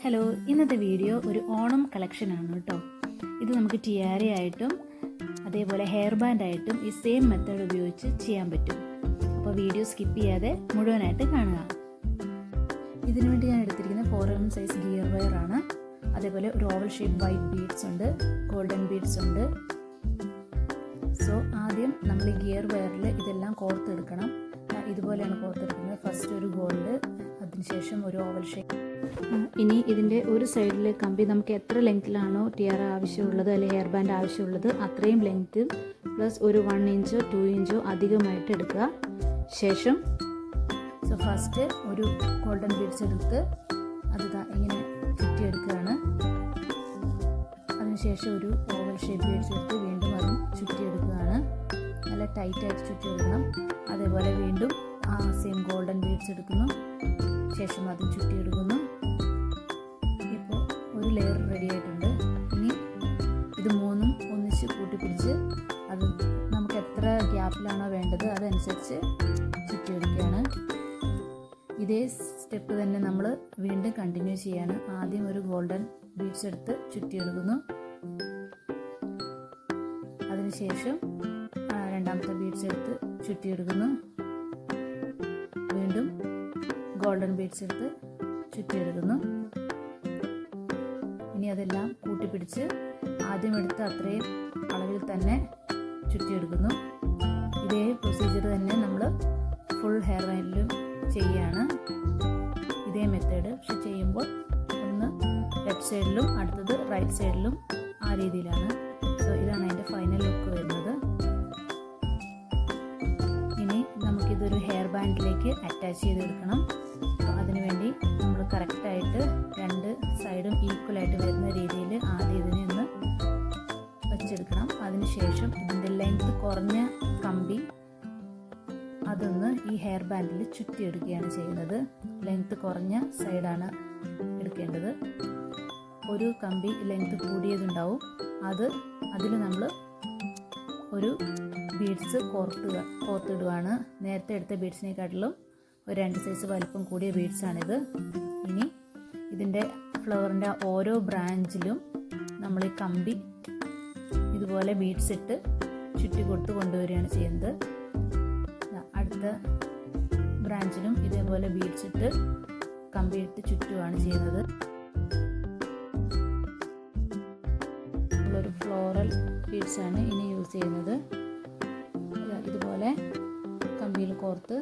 Hello, ഇന്നത്തെ video ഒരു ഓണം കളക്ഷനാണ് കേട്ടോ. ഇത് നമുക്ക് ടിയാരയായിട്ടും അതേപോലെ ഹെയർ ബാൻഡായിട്ടും ഈ സെയിം മെത്തേഡ് ഉപയോഗിച്ച് ചെയ്യാൻ പറ്റും. അപ്പോൾ വീഡിയോ സ്കിപ്പ് ചെയ്യാതെ മുഴുവനായിട്ട് കാണുക. ഇതിനു വേണ്ടി ഞാൻ എടുത്തിരിക്കുന്നത് 4mm സൈസ് ഗിയർ വയർ ആണ്. അതേപോലെ ഒരു ഓവൽ ഷേപ്പ് വൈറ്റ് ബീഡ്സ് ഉണ്ട്, ഗോൾഡൻ ബീഡ്സ് ഉണ്ട്. സോ ആദ്യം നമ്മൾ ഈ ഗിയർ വയറിൽ ഇതെല്ലാം കോർത്തെടുക്കണം. ഇതുപോലെയാണ് കോർത്തെടുക്കുന്നത്. ഫസ്റ്റ് ഒരു ഗോൾഡ്, അതിനുശേഷം ഒരു ഓവൽ ഷേപ്പ്. ഇനി ഇതിൻ്റെ ഒരു സൈഡിലെ കമ്പി നമുക്ക് എത്ര ലെങ്ത്തിലാണോ ടിയറ ആവശ്യമുള്ളത് അല്ലെങ്കിൽ ഹെയർ ബാൻഡ് ആവശ്യമുള്ളത് അത്രയും ലെങ്ത്ത് പ്ലസ് ഒരു 1 ഇഞ്ചോ 2 ഇഞ്ചോ അധികമായിട്ട് എടുക്കുക. ശേഷം ഫസ്റ്റ് ഒരു ഗോൾഡൻ ബീഡ്സ് എടുത്ത് അത് ഇങ്ങനെ ചുറ്റിയെടുക്കുകയാണ്. അതിനുശേഷം ഒരു ഓവൽ ഷേപ്പ് ബീഡ്സ് എടുത്ത് വീണ്ടും അതും ചുറ്റിയെടുക്കുകയാണ്. നല്ല ടൈറ്റായിട്ട് ചുറ്റിയെടുക്കണം. അതേപോലെ വീണ്ടും ആ സെയിം ഗോൾഡൻ ബീഡ്സ് എടുക്കുന്നു, ശേഷം അതും ചുറ്റിയെടുക്കുന്നു. ഇപ്പോൾ ഒരു ലെയർ റെഡി ആയിട്ടുണ്ട്. ഇനി ഇത് മൂന്നും ഒന്നിച്ച് കൂട്ടിപ്പിടിച്ച് അത് നമുക്ക് എത്ര ഗ്യാപ്പിലാണോ വേണ്ടത് അതനുസരിച്ച് ചുറ്റിയെടുക്കുകയാണ്. ഇതേ സ്റ്റെപ്പ് തന്നെ നമ്മൾ വീണ്ടും കണ്ടിന്യൂ ചെയ്യാണ്. ആദ്യം ഒരു ഗോൾഡൻ ബീഡ്സ് എടുത്ത് ചുറ്റിയെടുക്കുന്നു. അതിനുശേഷം രണ്ടാമത്തെ ബീഡ്സ് എടുത്ത് ചുറ്റിയെടുക്കുന്നു. വീണ്ടും ഗോൾഡൻ ബീഡ്സ് എടുത്ത് ചുറ്റിയെടുക്കുന്നു. ഇനി അതെല്ലാം കൂട്ടിപ്പിടിച്ച് ആദ്യം എടുത്ത് അത്രയും അളവിൽ തന്നെ ചുറ്റിയെടുക്കുന്നു. ഇതേ പ്രൊസീജിയർ തന്നെ നമ്മൾ ഫുൾ ഹെയർ ബാൻഡിലും ചെയ്യുകയാണ്. ഇതേ മെത്തേഡ്, പക്ഷെ ചെയ്യുമ്പോൾ ഒന്ന് ലെഫ്റ്റ് സൈഡിലും അടുത്തത് റൈറ്റ് സൈഡിലും ആ രീതിയിലാണ്. സോ ഇതാണ് അതിൻ്റെ ഫൈനൽ ലുക്ക് വരുന്നത്. ഇനി നമുക്കിതൊരു ഹെയർ ബാൻഡിലേക്ക് അറ്റാച്ച് ചെയ്തെടുക്കണം. അപ്പോൾ അതിനുവേണ്ടി നമ്മൾ കറക്റ്റായിട്ട് രണ്ട് സൈഡും ഈക്വലായിട്ട് വരുന്ന രീതിയിൽ ആദ്യം ഇതിനെ ഒന്ന് വെച്ചെടുക്കണം. അതിനുശേഷം ഇതിൻ്റെ ലെങ്ത് കുറഞ്ഞ കമ്പി അതൊന്ന് ഈ ഹെയർ ബാൻഡിൽ ചുറ്റിയെടുക്കുകയാണ് ചെയ്യുന്നത്. ലെങ്ത് കുറഞ്ഞ സൈഡാണ് എടുക്കേണ്ടത്. ഒരു കമ്പി ലെങ്ത് കൂടിയതുണ്ടാവും, അതിൽ നമ്മൾ ഒരു ബീഡ്സ് കോർത്തിടുകയാണ്. നേരത്തെ എടുത്ത ബീഡ്സിനെക്കാട്ടിലും ഒരു 2 സൈസ് വലിപ്പം കൂടിയ ബീഡ്സാണിത്. ഇനി ഇതിൻ്റെ ഫ്ലവറിൻ്റെ ഓരോ ബ്രാഞ്ചിലും നമ്മൾ ഈ കമ്പി ഇതുപോലെ ബീഡ്സ് ഇട്ട് ചുറ്റി കൊടുത്ത് കൊണ്ടുവരികയാണ് ചെയ്യുന്നത്. അടുത്ത ബ്രാഞ്ചിലും ഇതേപോലെ ബീഡ്സ് ഇട്ട് കമ്പി ഇട്ട് ചുറ്റുമാണ് ചെയ്യുന്നത്. ഒരു ഫ്ലോറൽ ബീഡ്സാണ് ഇനി യൂസ് ചെയ്യുന്നത്. ഇതുപോലെ കമ്പിയിൽ കോർത്ത്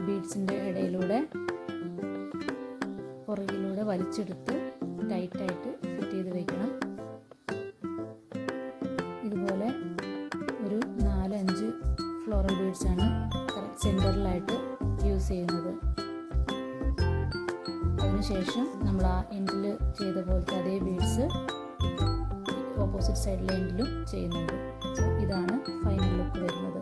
ബീഡ്സിൻ്റെ ഇടയിലൂടെ പുറകിലൂടെ വലിച്ചെടുത്ത് ടൈറ്റായിട്ട് ഫിറ്റ് ചെയ്ത് വയ്ക്കണം. ഇതുപോലെ ഒരു 4-5 ഫ്ലോറൽ ബീഡ്സാണ് സെൻറ്ററിലായിട്ട് യൂസ് ചെയ്യുന്നത്. അതിനുശേഷം നമ്മൾ ആ എൻഡിൽ ചെയ്ത പോലത്തെ അതേ ബീഡ്സ് ഓപ്പോസിറ്റ് സൈഡിലെ എൻഡിലും ചെയ്യുന്നുണ്ട്. സോ ഇതാണ് ഫൈനൽ ലുക്ക് വരുന്നത്.